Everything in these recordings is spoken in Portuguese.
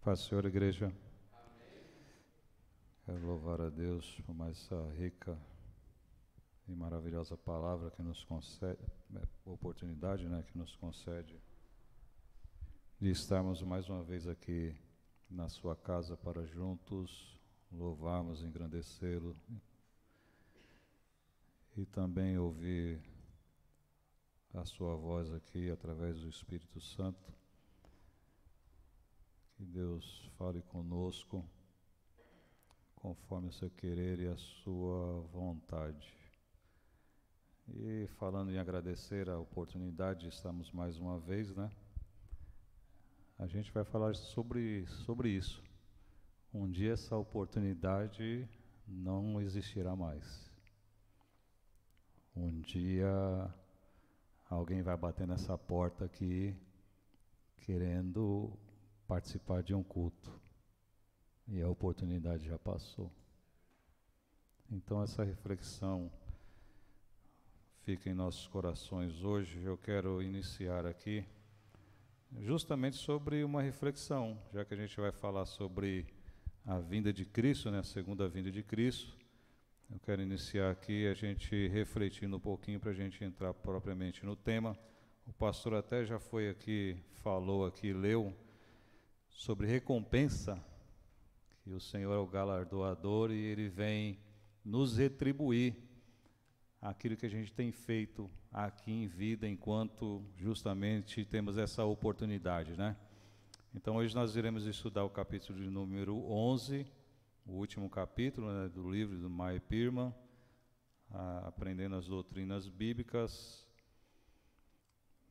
Paz, Senhor, igreja. Quero louvar a Deus por mais essa rica e maravilhosa palavra que nos concede, oportunidade, que nos concede de estarmos mais uma vez aqui na sua casa para juntos louvarmos, engrandecê-lo e também ouvir a sua voz aqui através do Espírito Santo. Que Deus fale conosco conforme o seu querer e a sua vontade. E falando em agradecer a oportunidade, estamos mais uma vez, A gente vai falar sobre isso. Um dia essa oportunidade não existirá mais. Um dia alguém vai bater nessa porta aqui querendo participar de um culto. E a oportunidade já passou. Então essa reflexão fica em nossos corações hoje. Eu quero iniciar aqui justamente sobre uma reflexão, já que a gente vai falar sobre a vinda de Cristo, a segunda vinda de Cristo. Eu quero iniciar aqui a gente refletindo um pouquinho para a gente entrar propriamente no tema. O pastor até já foi aqui, falou aqui, leu sobre recompensa, que o Senhor é o galardoador e Ele vem nos retribuir aquilo que a gente tem feito aqui em vida, enquanto justamente temos essa oportunidade, Então hoje nós iremos estudar o capítulo de número 11, o último capítulo do livro do Meyer Pearman, aprendendo as doutrinas bíblicas.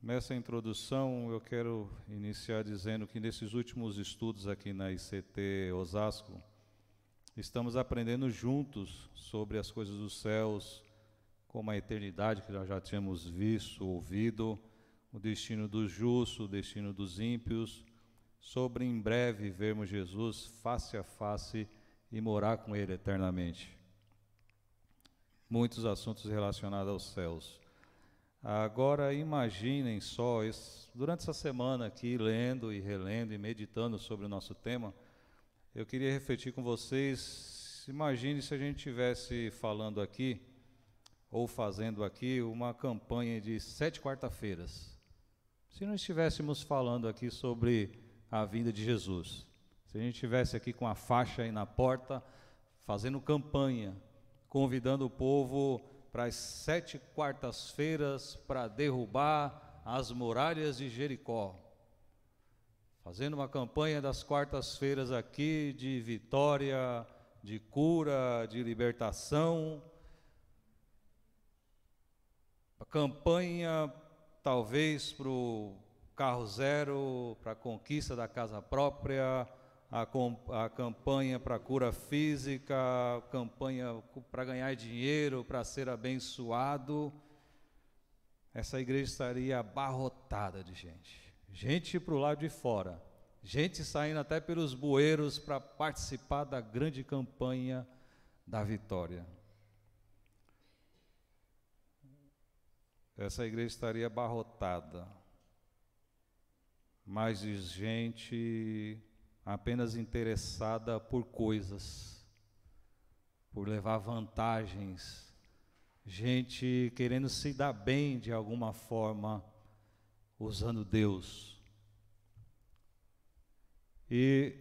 Nessa introdução, eu quero iniciar dizendo que nesses últimos estudos aqui na ICT Osasco, estamos aprendendo juntos sobre as coisas dos céus, como a eternidade, que nós já tínhamos visto, ouvido, o destino dos justos, o destino dos ímpios, sobre em breve vermos Jesus face a face e morar com Ele eternamente. Muitos assuntos relacionados aos céus. Agora imaginem só, durante essa semana aqui, lendo e relendo e meditando sobre o nosso tema, eu queria refletir com vocês. Imagine se a gente estivesse falando aqui, ou fazendo aqui, uma campanha de 7 quarta-feiras. Se não estivéssemos falando aqui sobre a vinda de Jesus, se a gente estivesse aqui com a faixa aí na porta, fazendo campanha, convidando o povo para as 7 quartas-feiras para derrubar as muralhas de Jericó. Fazendo uma campanha das quartas-feiras aqui de vitória, de cura, de libertação. A campanha talvez para o carro zero, para a conquista da casa própria, a campanha para a cura física, a campanha para ganhar dinheiro, para ser abençoado. Essa igreja estaria abarrotada de gente. Gente para o lado de fora. Gente saindo até pelos bueiros para participar da grande campanha da vitória. Essa igreja estaria abarrotada. Mas de gente apenas interessada por coisas, por levar vantagens, gente querendo se dar bem de alguma forma, usando Deus. E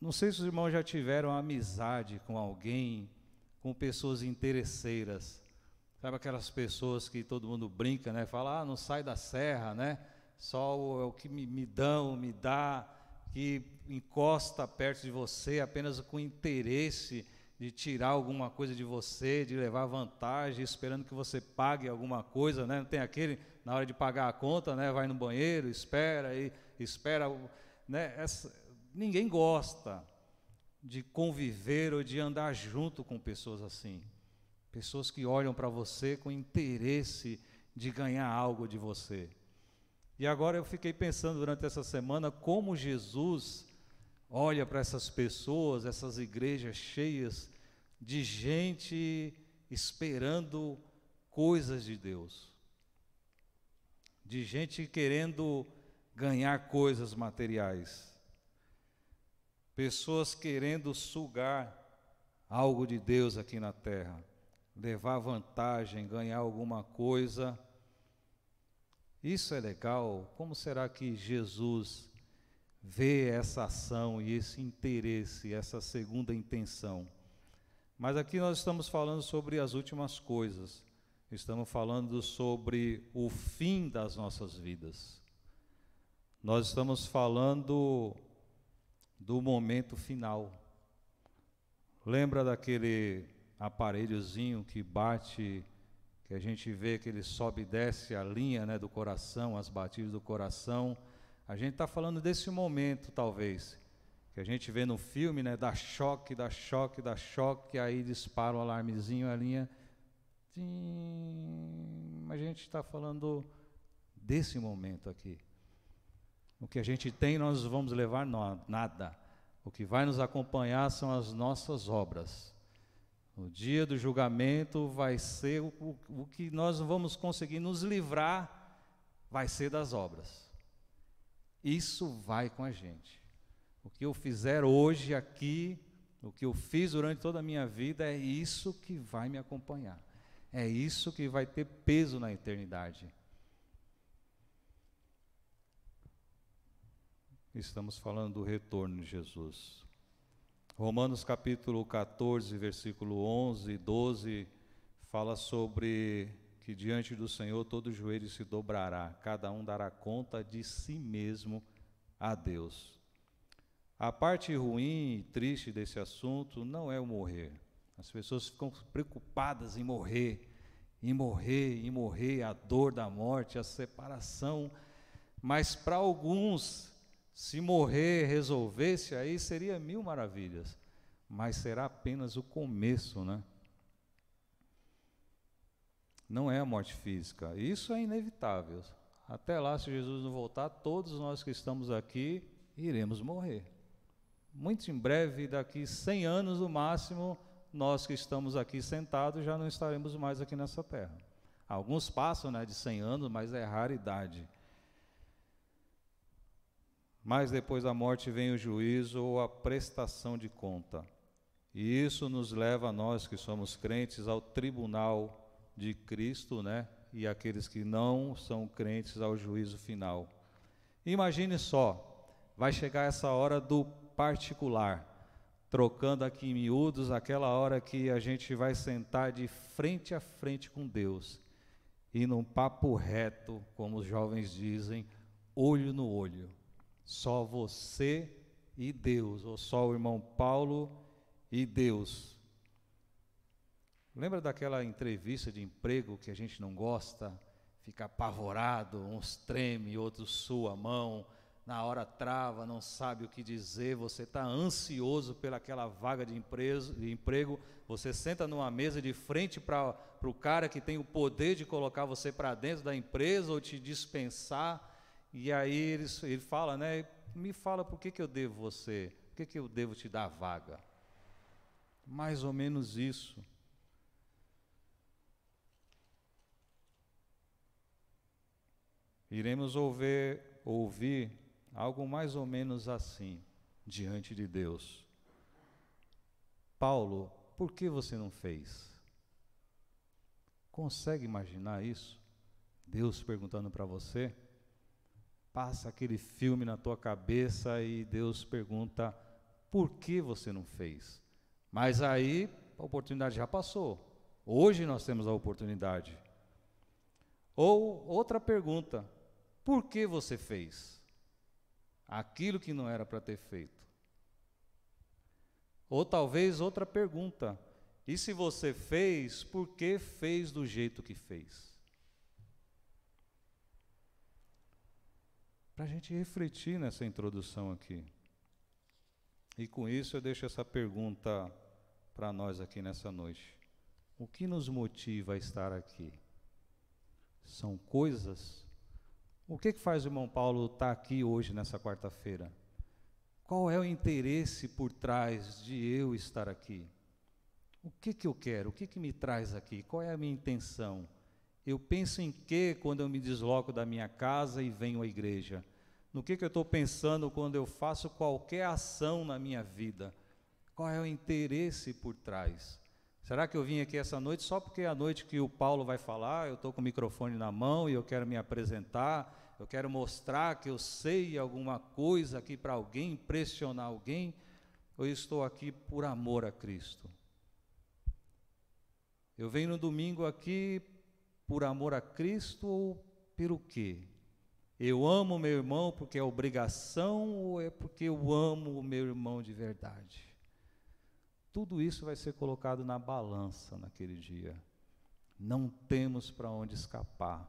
não sei se os irmãos já tiveram amizade com alguém, com pessoas interesseiras. Sabe aquelas pessoas que todo mundo brinca, Fala, não sai da serra, Só o que me dá, que encosta perto de você apenas com interesse de tirar alguma coisa de você, de levar vantagem, esperando que você pague alguma coisa, Não tem aquele, na hora de pagar a conta, vai no banheiro, espera, ninguém gosta de conviver ou de andar junto com pessoas assim. Pessoas que olham para você com interesse de ganhar algo de você. E agora eu fiquei pensando durante essa semana como Jesus olha para essas pessoas, essas igrejas cheias de gente esperando coisas de Deus, de gente querendo ganhar coisas materiais. pessoas querendo sugar algo de Deus aqui na terra, levar vantagem, ganhar alguma coisa. Isso é legal? Como será que Jesus vê essa ação e esse interesse, essa segunda intenção? Mas aqui nós estamos falando sobre as últimas coisas. Estamos falando sobre o fim das nossas vidas. Nós estamos falando do momento final. Lembra daquele aparelhozinho que bate, que a gente vê que ele sobe e desce a linha, né, do coração, as batidas do coração? A gente está falando desse momento, talvez, que a gente vê no filme, né, dá choque, dá choque, dá choque, aí dispara o alarmezinho, a linha... A gente está falando desse momento aqui. O que a gente tem, nós vamos levar nada. O que vai nos acompanhar são as nossas obras. No dia do julgamento vai ser o que nós vamos conseguir nos livrar, vai ser das obras. Isso vai com a gente. O que eu fizer hoje aqui, o que eu fiz durante toda a minha vida, é isso que vai me acompanhar. É isso que vai ter peso na eternidade. Estamos falando do retorno de Jesus. Romanos capítulo 14, versículo 11 e 12, fala sobre que diante do Senhor todo joelho se dobrará, cada um dará conta de si mesmo a Deus. A parte ruim e triste desse assunto não é o morrer. As pessoas ficam preocupadas em morrer, a dor da morte, a separação. Mas para alguns, se morrer resolvesse, aí seria mil maravilhas. Mas será apenas o começo, né? Não é a morte física. Isso é inevitável. Até lá, se Jesus não voltar, todos nós que estamos aqui iremos morrer. Muito em breve, daqui 100 anos no máximo, nós que estamos aqui sentados já não estaremos mais aqui nessa terra. Alguns passam, né, de 100 anos, mas é raridade. Mas depois da morte vem o juízo ou a prestação de conta. E isso nos leva a nós que somos crentes ao tribunal de Cristo, né? E aqueles que não são crentes ao juízo final. Imagine só, vai chegar essa hora do particular, trocando aqui em miúdos, aquela hora que a gente vai sentar de frente a frente com Deus, e num papo reto, como os jovens dizem, olho no olho, só você e Deus, ou só o irmão Paulo e Deus. Lembra daquela entrevista de emprego que a gente não gosta, fica apavorado, uns treme, outros sua a mão, na hora trava, não sabe o que dizer, você está ansioso pelaquela vaga de emprego, você senta numa mesa de frente para o cara que tem o poder de colocar você para dentro da empresa ou te dispensar, e aí ele fala, né, me fala por que eu devo você, por que eu devo te dar a vaga? Mais ou menos isso. Iremos ouvir algo mais ou menos assim, diante de Deus. Paulo, por que você não fez? Consegue imaginar isso? Deus perguntando para você? Passa aquele filme na tua cabeça e Deus pergunta, por que você não fez? Mas aí a oportunidade já passou. Hoje nós temos a oportunidade. Ou outra pergunta, por que você fez aquilo que não era para ter feito? Ou talvez outra pergunta, e se você fez, por que fez do jeito que fez? Para a gente refletir nessa introdução aqui. E com isso eu deixo essa pergunta para nós aqui nessa noite. O que nos motiva a estar aqui? São coisas? O que faz o irmão Paulo estar aqui hoje, nessa quarta-feira? Qual é o interesse por trás de eu estar aqui? O que eu quero? O que me traz aqui? Qual é a minha intenção? Eu penso em quê quando eu me desloco da minha casa e venho à igreja? No que eu estou pensando quando eu faço qualquer ação na minha vida? Qual é o interesse por trás? Será que eu vim aqui essa noite só porque é a noite que o Paulo vai falar, eu estou com o microfone na mão e eu quero me apresentar, eu quero mostrar que eu sei alguma coisa aqui para alguém, impressionar alguém, ou eu estou aqui por amor a Cristo? Eu venho no domingo aqui por amor a Cristo ou pelo quê? Eu amo meu irmão porque é obrigação ou é porque eu amo o meu irmão de verdade? Tudo isso vai ser colocado na balança naquele dia. Não temos para onde escapar.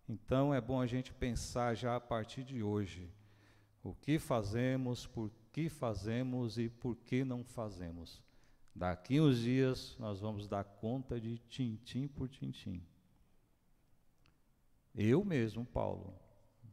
Então é bom a gente pensar já a partir de hoje. O que fazemos, por que fazemos e por que não fazemos. Daqui uns dias nós vamos dar conta de tintim por tintim. Eu mesmo, Paulo.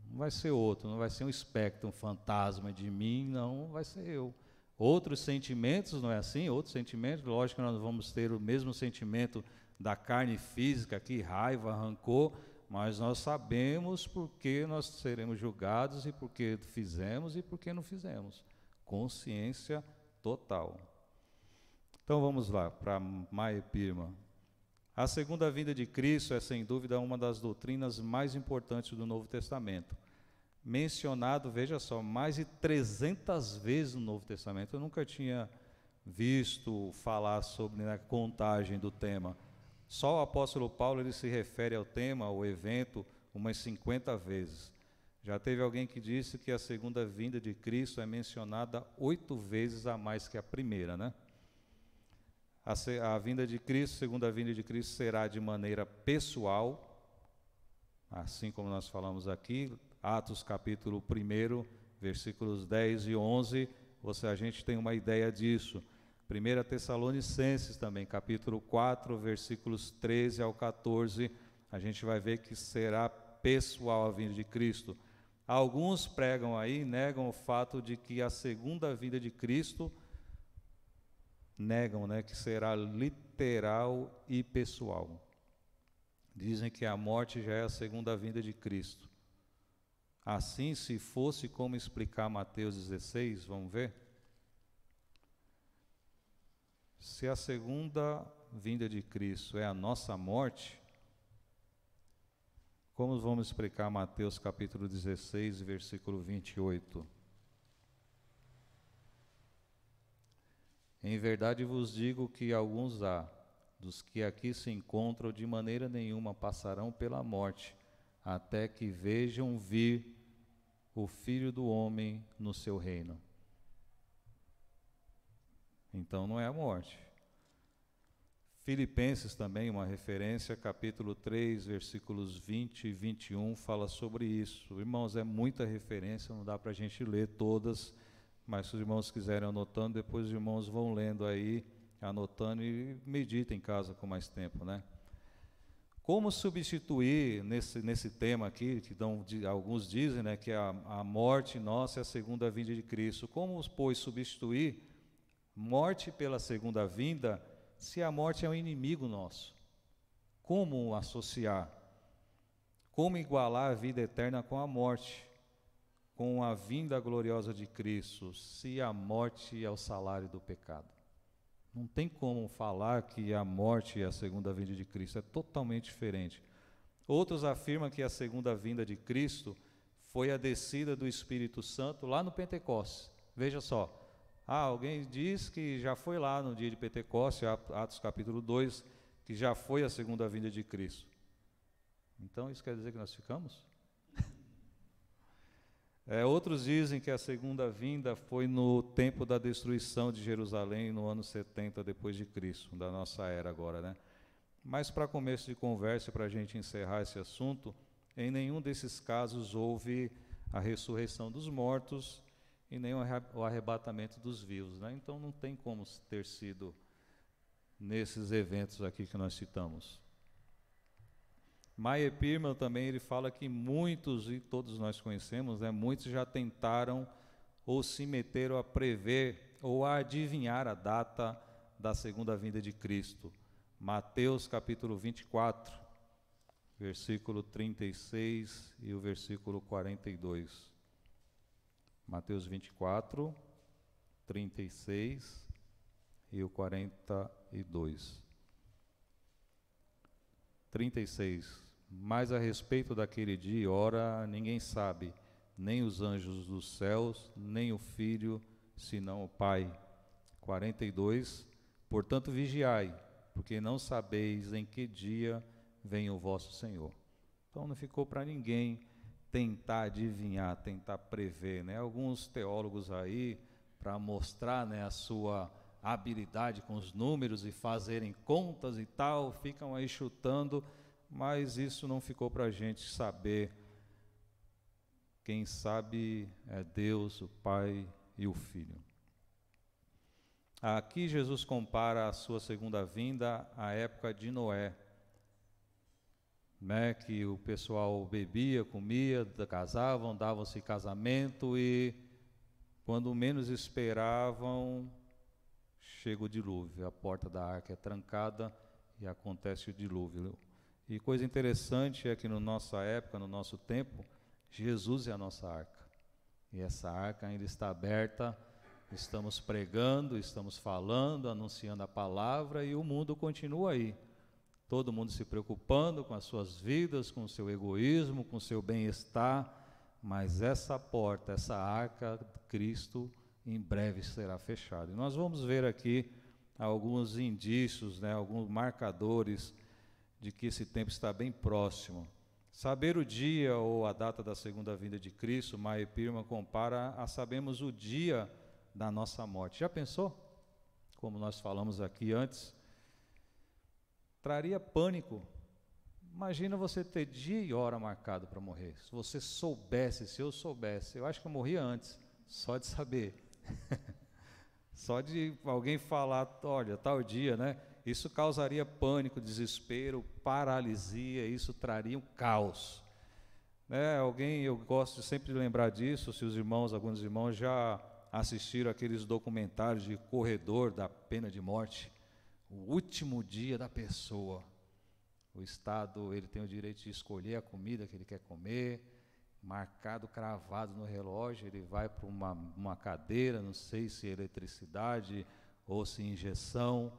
Não vai ser outro, não vai ser um espectro, um fantasma de mim, não, vai ser eu. Outros sentimentos, não é assim? Outros sentimentos, lógico que nós vamos ter o mesmo sentimento da carne física, que raiva, rancor, mas nós sabemos por que nós seremos julgados e por que fizemos e por que não fizemos. Consciência total. Então vamos lá, para Maia Pirma. A segunda vinda de Cristo é, sem dúvida, uma das doutrinas mais importantes do Novo Testamento. Mencionado, veja só, mais de 300 vezes no Novo Testamento. Eu nunca tinha visto falar sobre a contagem do tema. Só o apóstolo Paulo ele se refere ao tema, ao evento, umas 50 vezes. Já teve alguém que disse que a segunda vinda de Cristo é mencionada 8 vezes a mais que a primeira, né? A vinda de Cristo, a segunda vinda de Cristo será de maneira pessoal, assim como nós falamos aqui, Atos capítulo 1, versículos 10 e 11, a gente tem uma ideia disso. 1 Tessalonicenses também, capítulo 4, versículos 13 ao 14, a gente vai ver que será pessoal a vinda de Cristo. Alguns pregam aí, negam o fato de que a segunda vinda de Cristo, negam, né, que será literal e pessoal. Dizem que a morte já é a segunda vinda de Cristo. Assim, se fosse como explicar Mateus 16, vamos ver? Se a segunda vinda de Cristo é a nossa morte, como vamos explicar Mateus capítulo 16, versículo 28? Em verdade vos digo que alguns há, dos que aqui se encontram, de maneira nenhuma passarão pela morte, até que vejam vir o Filho do Homem no seu reino. Então não é a morte. Filipenses também, uma referência, capítulo 3, versículos 20 e 21, fala sobre isso. Irmãos, é muita referência, não dá para a gente ler todas, mas se os irmãos quiserem anotando, depois os irmãos vão lendo aí, anotando e meditem em casa com mais tempo, né? Como substituir nesse tema aqui, que alguns dizem, né, que a morte nossa é a segunda vinda de Cristo. Como, pois, substituir morte pela segunda vinda, se a morte é um inimigo nosso? Como associar? Como igualar a vida eterna com a morte, com a vinda gloriosa de Cristo, se a morte é o salário do pecado? Não tem como falar que a morte é a segunda vinda de Cristo, é totalmente diferente. Outros afirmam que a segunda vinda de Cristo foi a descida do Espírito Santo lá no Pentecostes. Veja só, alguém diz que já foi lá no dia de Pentecostes, Atos capítulo 2, que já foi a segunda vinda de Cristo. Então isso quer dizer que nós ficamos? Outros dizem que a segunda vinda foi no tempo da destruição de Jerusalém, no ano 70 depois de Cristo, da nossa era agora, né? Mas para começo de conversa, para a gente encerrar esse assunto, em nenhum desses casos houve a ressurreição dos mortos e nem o arrebatamento dos vivos, né? Então não tem como ter sido nesses eventos aqui que nós citamos. Meyer Pirman também ele fala que muitos, e todos nós conhecemos, né, muitos já tentaram ou se meteram a prever ou a adivinhar a data da segunda vinda de Cristo. Mateus capítulo 24, versículo 36 e o versículo 42. Mateus 24, 36 e o 42. 36. Mas a respeito daquele dia e hora, ninguém sabe, nem os anjos dos céus, nem o Filho, senão o Pai. 42. Portanto, vigiai, porque não sabeis em que dia vem o vosso Senhor. Então não ficou para ninguém tentar adivinhar, tentar prever, né? Alguns teólogos aí, para mostrar, né, a sua habilidade com os números e fazerem contas e tal, ficam aí chutando, mas isso não ficou para a gente saber. Quem sabe é Deus, o Pai e o Filho. Aqui Jesus compara a sua segunda vinda à época de Noé, né, que o pessoal bebia, comia, casavam, davam-se casamento e quando menos esperavam, chega o dilúvio, a porta da arca é trancada e acontece o dilúvio. E coisa interessante é que na nossa época, no nosso tempo, Jesus é a nossa arca. E essa arca ainda está aberta, estamos pregando, estamos falando, anunciando a palavra e o mundo continua aí. Todo mundo se preocupando com as suas vidas, com o seu egoísmo, com o seu bem-estar, mas essa porta, essa arca de Cristo, em breve será fechada. E nós vamos ver aqui alguns indícios, né, alguns marcadores de que esse tempo está bem próximo. Saber o dia ou a data da segunda vinda de Cristo, Meyer Pirma compara a sabemos o dia da nossa morte. Já pensou? Como nós falamos aqui antes, traria pânico. Imagina você ter dia e hora marcado para morrer. Se você soubesse, se eu soubesse, eu acho que eu morria antes, só de saber. Só de alguém falar, olha, tal dia, né? Isso causaria pânico, desespero, paralisia, isso traria um caos. Né? Eu gosto sempre de lembrar disso, se os irmãos, alguns irmãos já assistiram aqueles documentários de corredor da pena de morte, o último dia da pessoa. O Estado, ele tem o direito de escolher a comida que ele quer comer, marcado, cravado no relógio, ele vai para uma cadeira, não sei se é eletricidade ou se injeção.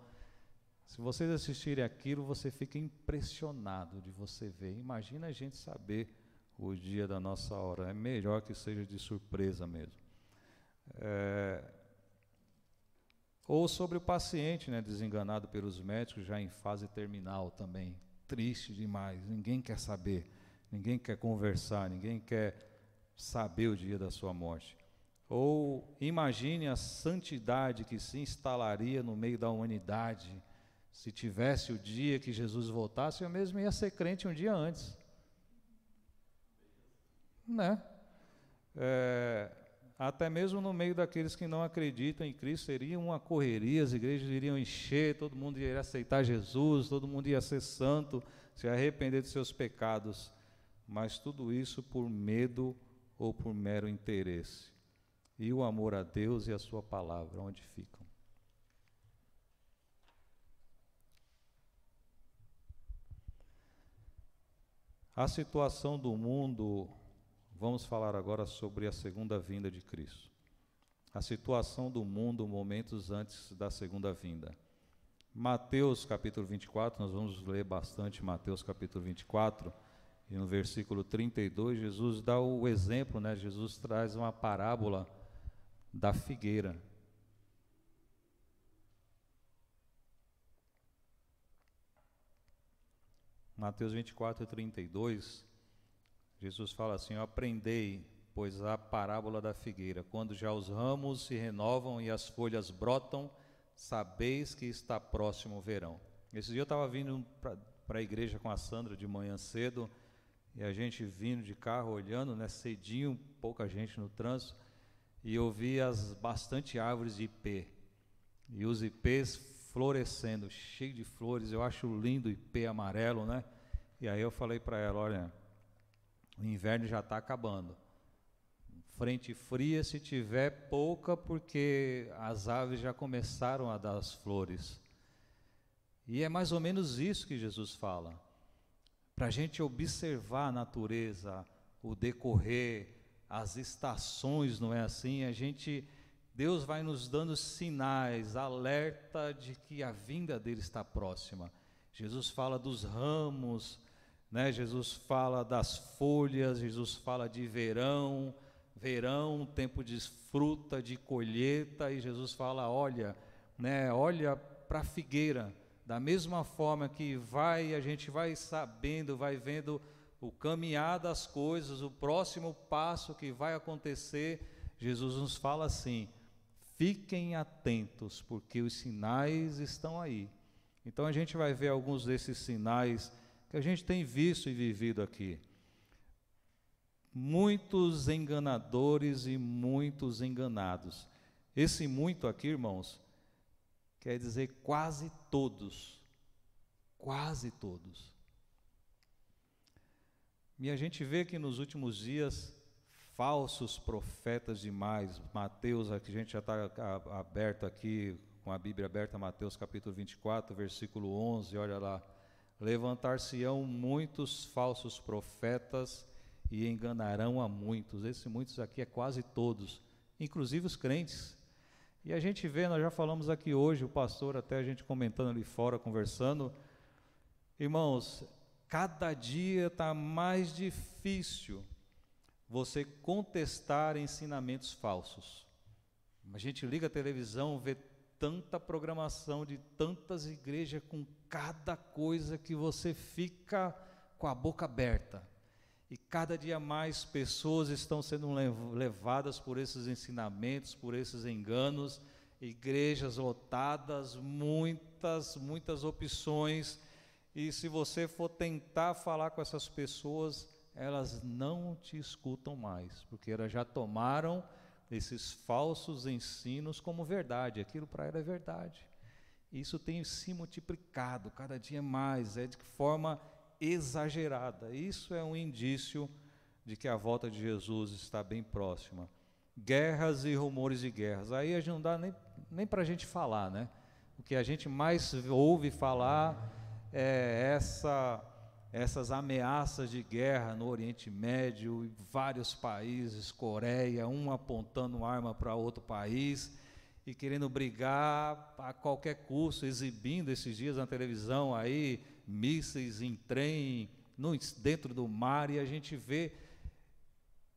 Se vocês assistirem aquilo, você fica impressionado de você ver. Imagina a gente saber o dia da nossa hora. É melhor que seja de surpresa mesmo. Ou sobre o paciente, né, desenganado pelos médicos, já em fase terminal também. Triste demais. Ninguém quer saber, ninguém quer conversar, ninguém quer saber o dia da sua morte. Ou imagine a santidade que se instalaria no meio da humanidade se tivesse o dia que Jesus voltasse. Eu mesmo ia ser crente um dia antes, né? Até mesmo no meio daqueles que não acreditam em Cristo, seria uma correria, as igrejas iriam encher, todo mundo iria aceitar Jesus, todo mundo ia ser santo, se arrepender de seus pecados, mas tudo isso por medo ou por mero interesse. E o amor a Deus e a sua palavra, onde ficam? A situação do mundo, vamos falar agora sobre a segunda vinda de Cristo. A situação do mundo momentos antes da segunda vinda. Mateus capítulo 24, nós vamos ler bastante Mateus capítulo 24, e no versículo 32, Jesus dá o exemplo, né? Jesus traz uma parábola da figueira. Mateus 24, 32, Jesus fala assim: aprendei, pois a parábola da figueira, quando já os ramos se renovam e as folhas brotam, sabeis que está próximo o verão. Esse dia eu estava vindo para a igreja com a Sandra de manhã cedo, e a gente vindo de carro, olhando, né, cedinho, pouca gente no trânsito, e eu vi bastante árvores de ipê, e os ipês florescendo, cheio de flores. Eu acho lindo o ipê amarelo, né? E aí eu falei para ela, olha, o inverno já está acabando. Frente fria, se tiver, pouca, porque as aves já começaram a dar as flores. E é mais ou menos isso que Jesus fala. Para a gente observar a natureza, o decorrer, as estações, não é assim? Deus vai nos dando sinais, alerta de que a vinda dele está próxima. Jesus fala dos ramos, né? Jesus fala das folhas, Jesus fala de verão, tempo de fruta, de colheita, e Jesus fala, olha, né? Olha para a figueira, da mesma forma que a gente vai sabendo, vai vendo o caminhar das coisas, o próximo passo que vai acontecer. Jesus nos fala assim: fiquem atentos, porque os sinais estão aí. Então a gente vai ver alguns desses sinais que a gente tem visto e vivido aqui. Muitos enganadores e muitos enganados. Esse muito aqui, irmãos, quer dizer quase todos. Quase todos. E a gente vê que nos últimos dias, falsos profetas demais. Mateus, aqui a gente já está aberto aqui, com a Bíblia aberta, Mateus capítulo 24, versículo 11, olha lá. Levantar-se-ão muitos falsos profetas e enganarão a muitos. Esses muitos aqui é quase todos, inclusive os crentes. E a gente vê, nós já falamos aqui hoje, o pastor até a gente comentando ali fora, conversando. Irmãos, cada dia está mais difícil você contestar ensinamentos falsos. A gente liga a televisão, vê tanta programação de tantas igrejas com cada coisa que você fica com a boca aberta. E cada dia mais pessoas estão sendo levadas por esses ensinamentos, por esses enganos, igrejas lotadas, muitas opções. E se você for tentar falar com essas pessoas, elas não te escutam mais, porque elas já tomaram esses falsos ensinos como verdade. Aquilo para ela é verdade. Isso tem se multiplicado cada dia mais, de forma exagerada. Isso é um indício de que a volta de Jesus está bem próxima. Guerras e rumores de guerras. Aí a gente não dá nem para a gente falar, né? O que a gente mais ouve falar é essas ameaças de guerra no Oriente Médio, em vários países, Coreia, um apontando arma para outro país e querendo brigar a qualquer custo, exibindo esses dias na televisão aí mísseis em trem, dentro do mar, e a gente vê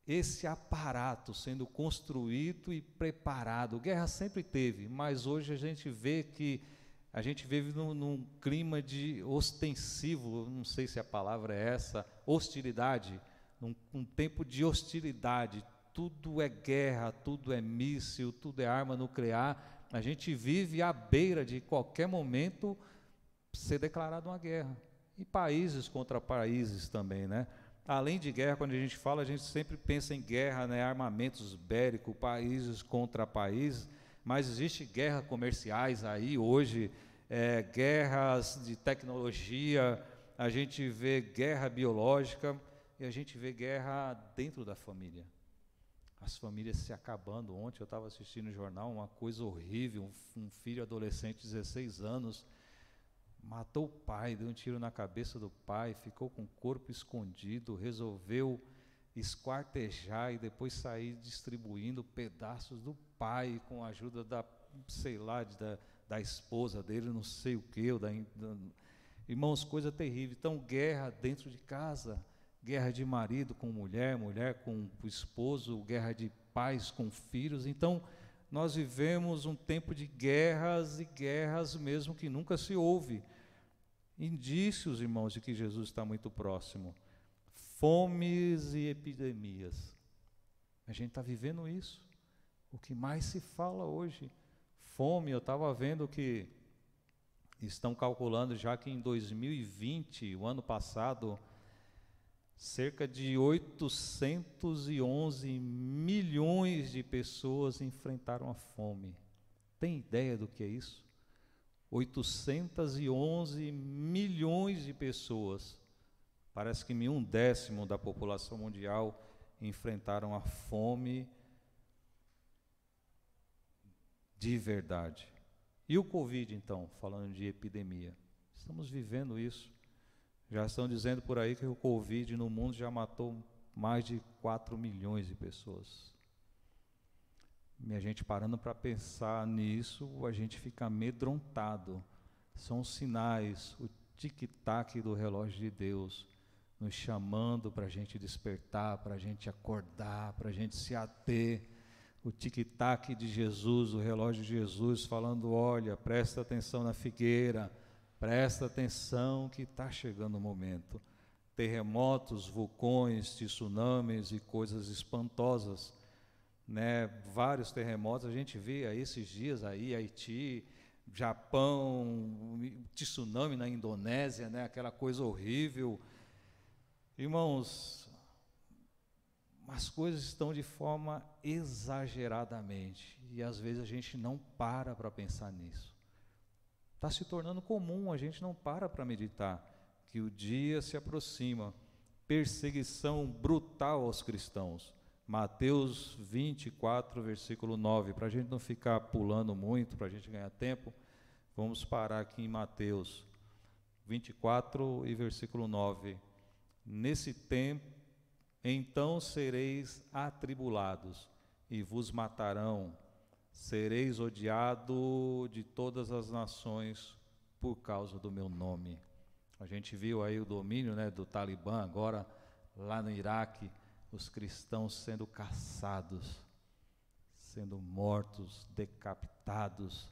esse aparato sendo construído e preparado. Guerra sempre teve, mas hoje a gente vê que a gente vive num clima de ostensivo, não sei se a palavra é essa, hostilidade, num tempo de hostilidade. Tudo é guerra, tudo é míssil, tudo é arma nuclear. A gente vive à beira de qualquer momento ser declarada uma guerra. E países contra países também, né? Além de guerra, quando a gente fala, a gente sempre pensa em guerra, né? Armamentos bélicos, países contra países. Mas existe guerras comerciais aí hoje, guerras de tecnologia, a gente vê guerra biológica e a gente vê guerra dentro da família. As famílias se acabando. Ontem eu estava assistindo o jornal, uma coisa horrível, um filho adolescente de 16 anos, matou o pai, deu um tiro na cabeça do pai, ficou com o corpo escondido, resolveu esquartejar e depois sair distribuindo pedaços do pai com a ajuda da esposa dele, não sei o que. Irmãos, coisa terrível. Então, guerra dentro de casa, guerra de marido com mulher, mulher com o esposo, guerra de pais com filhos. Então, nós vivemos um tempo de guerras e guerras mesmo que nunca se houve. Indícios, irmãos, de que Jesus está muito próximo. Fomes e epidemias. A gente está vivendo isso. O que mais se fala hoje? Fome. Eu estava vendo que estão calculando já que em 2020, o ano passado, cerca de 811 milhões de pessoas enfrentaram a fome. Tem ideia do que é isso? 811 milhões de pessoas, parece que 1/10 da população mundial enfrentaram a fome de verdade. E o Covid, então, falando de epidemia? Estamos vivendo isso. Já estão dizendo por aí que o Covid no mundo já matou mais de 4 milhões de pessoas. E a gente parando para pensar nisso, a gente fica amedrontado. São sinais, o tic-tac do relógio de Deus, nos chamando para a gente despertar, para a gente acordar, para a gente se ater. O tic-tac de Jesus, o relógio de Jesus, falando, olha, presta atenção na figueira, presta atenção que está chegando o momento. Terremotos, vulcões, tsunamis e coisas espantosas, né? Vários terremotos, a gente vê aí esses dias aí, Haiti, Japão, tsunami na Indonésia, né? Aquela coisa horrível. Irmãos, as coisas estão de forma exageradamente, e às vezes a gente não para pensar nisso. Está se tornando comum, a gente não para meditar, que o dia se aproxima, perseguição brutal aos cristãos. Mateus 24, versículo 9, para a gente não ficar pulando muito, para a gente ganhar tempo, vamos parar aqui em Mateus 24 e versículo 9. Nesse tempo, então sereis atribulados e vos matarão, sereis odiado de todas as nações por causa do meu nome. A gente viu aí o domínio, né, do Talibã agora lá no Iraque, os cristãos sendo caçados, sendo mortos, decapitados.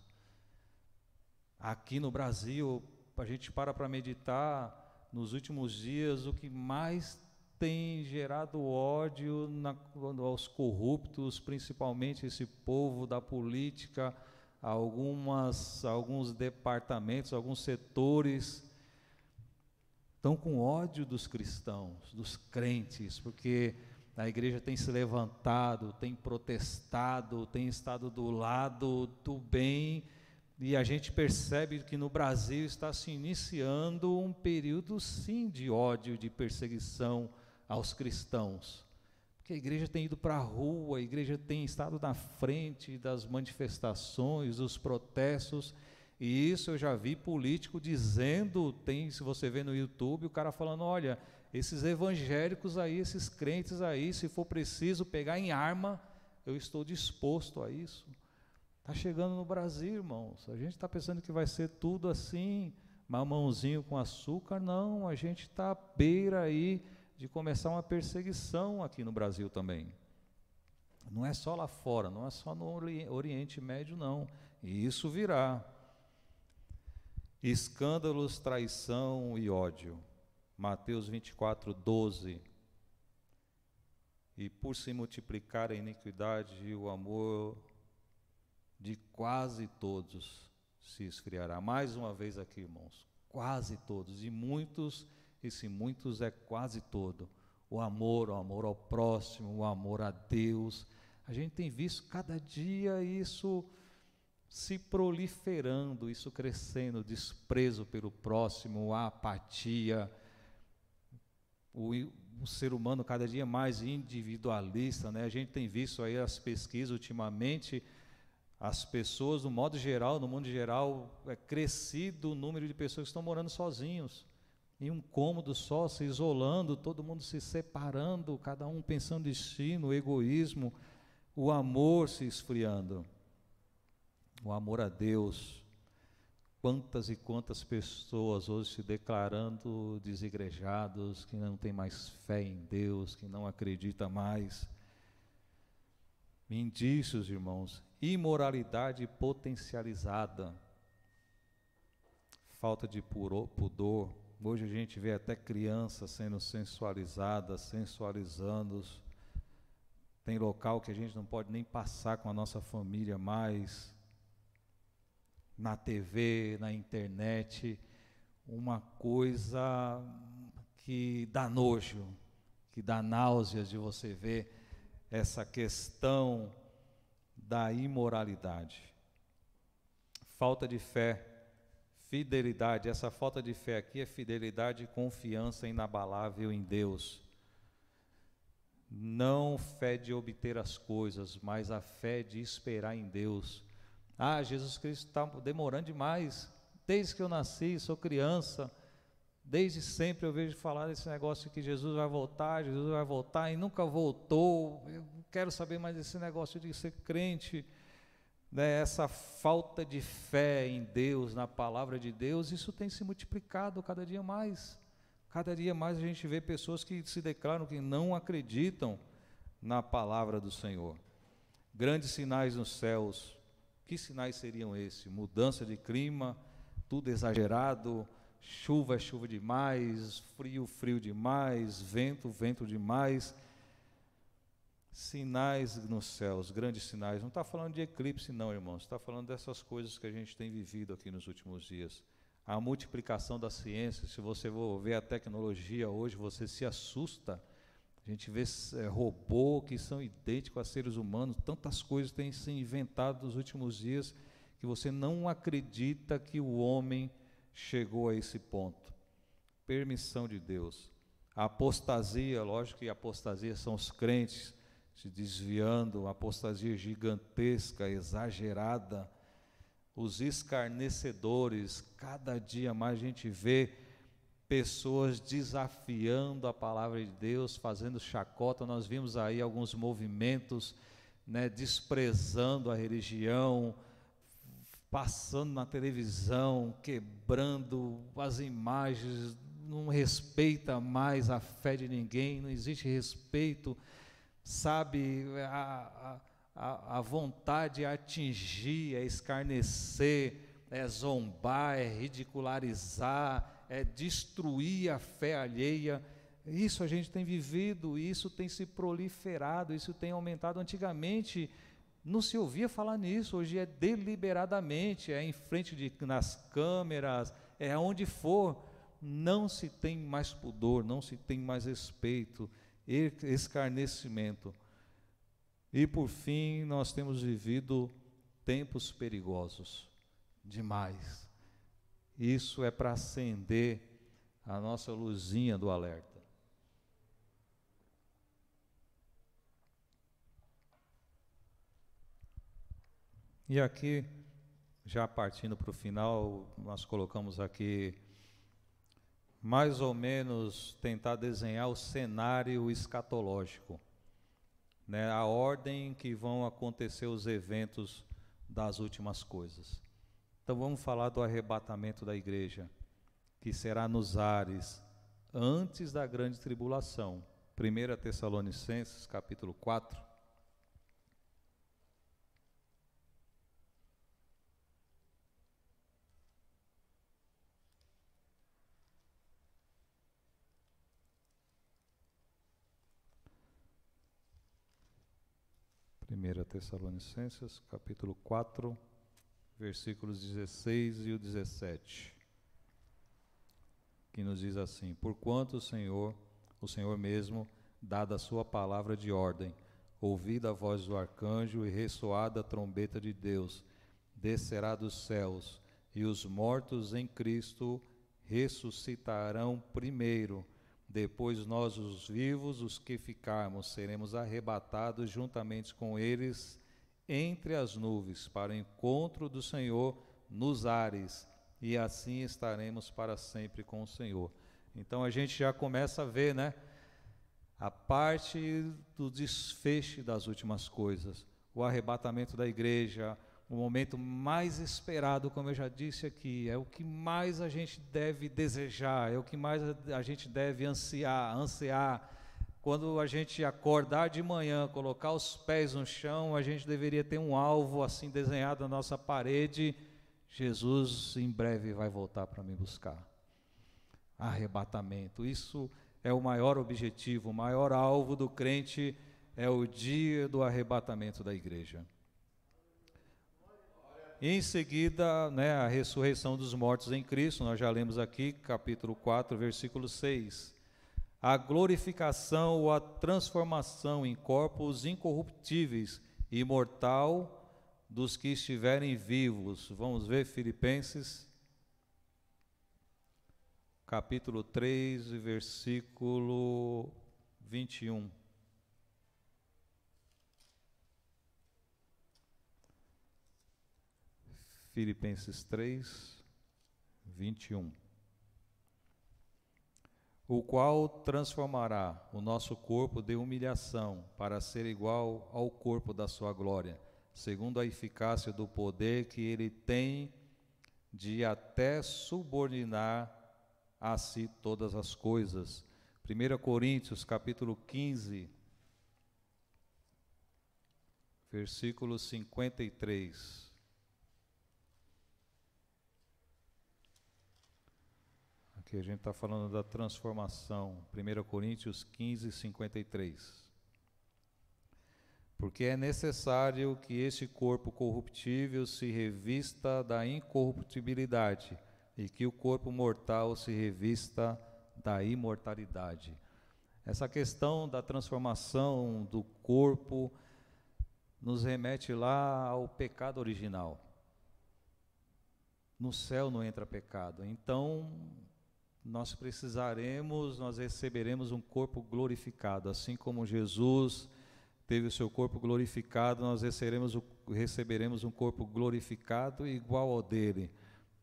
Aqui no Brasil, a gente para meditar, nos últimos dias, o que mais tem gerado ódio aos corruptos, principalmente esse povo da política, alguns departamentos, alguns setores estão com ódio dos cristãos, dos crentes, porque a igreja tem se levantado, tem protestado, tem estado do lado do bem, e a gente percebe que no Brasil está se iniciando um período, sim, de ódio, de perseguição aos cristãos, porque a igreja tem ido para a rua, a igreja tem estado na frente das manifestações, dos protestos, e isso eu já vi político dizendo, se você vê no YouTube, o cara falando, olha, esses evangélicos aí, esses crentes aí, se for preciso pegar em arma, eu estou disposto a isso. Está chegando no Brasil, irmãos, a gente está pensando que vai ser tudo assim, mamãozinho com açúcar, não, a gente está à beira aí de começar uma perseguição aqui no Brasil também. Não é só lá fora, não é só no Oriente Médio, não. E isso virá. Escândalos, traição e ódio. Mateus 24, 12. E por se multiplicar a iniquidade e o amor de quase todos se esfriará. Mais uma vez aqui, irmãos, quase todos. E muitos, esse muitos é quase todo. O amor ao próximo, o amor a Deus. A gente tem visto cada dia isso se proliferando, isso crescendo, desprezo pelo próximo, a apatia, o ser humano cada dia mais individualista, né? A gente tem visto aí as pesquisas ultimamente, as pessoas, no mundo geral, é crescido o número de pessoas que estão morando sozinhos, em um cômodo só, se isolando, todo mundo se separando, cada um pensando em si, no egoísmo, o amor se esfriando. O amor a Deus, quantas e quantas pessoas hoje se declarando desigrejados, que não tem mais fé em Deus, que não acredita mais. Indícios, irmãos, imoralidade potencializada, falta de pudor. Hoje a gente vê até crianças sendo sensualizadas, sensualizando. Tem local que a gente não pode nem passar com a nossa família mais. Na TV, na internet, uma coisa que dá nojo, que dá náuseas de você ver essa questão da imoralidade. Falta de fé, fidelidade, essa falta de fé aqui é fidelidade e confiança inabalável em Deus. Não fé de obter as coisas, mas a fé de esperar em Deus. Jesus Cristo está demorando demais, desde que eu nasci, sou criança, Desde sempre eu vejo falar desse negócio que Jesus vai voltar, e nunca voltou. Eu quero saber mais desse negócio de ser crente, né? Essa falta de fé em Deus, na palavra de Deus, isso tem se multiplicado cada dia mais. Cada dia mais a gente vê pessoas que se declaram que não acreditam na palavra do Senhor. Grandes sinais nos céus. Que sinais seriam esses? Mudança de clima, tudo exagerado, chuva é chuva demais, frio, frio demais, vento, vento demais. Sinais nos céus, grandes sinais. Não está falando de eclipse não, irmãos, está falando dessas coisas que a gente tem vivido aqui nos últimos dias. A multiplicação da ciência, se você for ver a tecnologia hoje, você se assusta. A gente vê robôs que são idênticos a seres humanos, tantas coisas têm se inventado nos últimos dias, que você não acredita que o homem chegou a esse ponto. Permissão de Deus. A apostasia, lógico que a apostasia são os crentes se desviando, uma apostasia gigantesca, exagerada. Os escarnecedores, cada dia mais a gente vê pessoas desafiando a palavra de Deus, fazendo chacota. Nós vimos aí alguns movimentos, né, desprezando a religião, passando na televisão, quebrando as imagens, não respeita mais a fé de ninguém, não existe respeito, sabe, a vontade é atingir, é escarnecer, é zombar, é ridicularizar, é destruir a fé alheia. Isso a gente tem vivido, isso tem se proliferado, isso tem aumentado. Antigamente não se ouvia falar nisso, hoje é deliberadamente, é em frente nas câmeras, é onde for, não se tem mais pudor, não se tem mais respeito, escarnecimento. E por fim, nós temos vivido tempos perigosos, demais. Isso é para acender a nossa luzinha do alerta. E aqui, já partindo para o final, nós colocamos aqui mais ou menos tentar desenhar o cenário escatológico, né? A ordem que vão acontecer os eventos das últimas coisas. Então vamos falar do arrebatamento da igreja, que será nos ares, antes da grande tribulação. 1 Tessalonicenses, capítulo 4. Primeira Tessalonicenses, capítulo 4, versículos 16 e o 17, que nos diz assim: porquanto o Senhor mesmo, dada a sua palavra de ordem, ouvida a voz do arcanjo e ressoada a trombeta de Deus, descerá dos céus, e os mortos em Cristo ressuscitarão primeiro. Depois nós, os vivos, os que ficarmos, seremos arrebatados juntamente com eles entre as nuvens, para o encontro do Senhor nos ares, e assim estaremos para sempre com o Senhor. Então a gente já começa a ver, né, a parte do desfecho das últimas coisas, o arrebatamento da igreja, o momento mais esperado, como eu já disse aqui, é o que mais a gente deve desejar, é o que mais a gente deve ansiar. Quando a gente acordar de manhã, colocar os pés no chão, a gente deveria ter um alvo assim desenhado na nossa parede: Jesus em breve vai voltar para me buscar. Arrebatamento, isso é o maior objetivo, o maior alvo do crente é o dia do arrebatamento da igreja. E em seguida, né, a ressurreição dos mortos em Cristo, nós já lemos aqui, capítulo 4, versículo 6. A glorificação ou a transformação em corpos incorruptíveis e imortal dos que estiverem vivos. Vamos ver Filipenses, capítulo 3, versículo 21. Filipenses 3, 21. o qual transformará o nosso corpo de humilhação para ser igual ao corpo da sua glória, segundo a eficácia do poder que ele tem de até subordinar a si todas as coisas. 1 Coríntios, capítulo 15, versículo 53. Aqui a gente está falando da transformação. 1 Coríntios 15, 53. Porque é necessário que este corpo corruptível se revista da incorruptibilidade, e que o corpo mortal se revista da imortalidade. Essa questão da transformação do corpo nos remete lá ao pecado original. No céu não entra pecado, então nós receberemos um corpo glorificado, assim como Jesus teve o seu corpo glorificado, nós receberemos um corpo glorificado igual ao dele,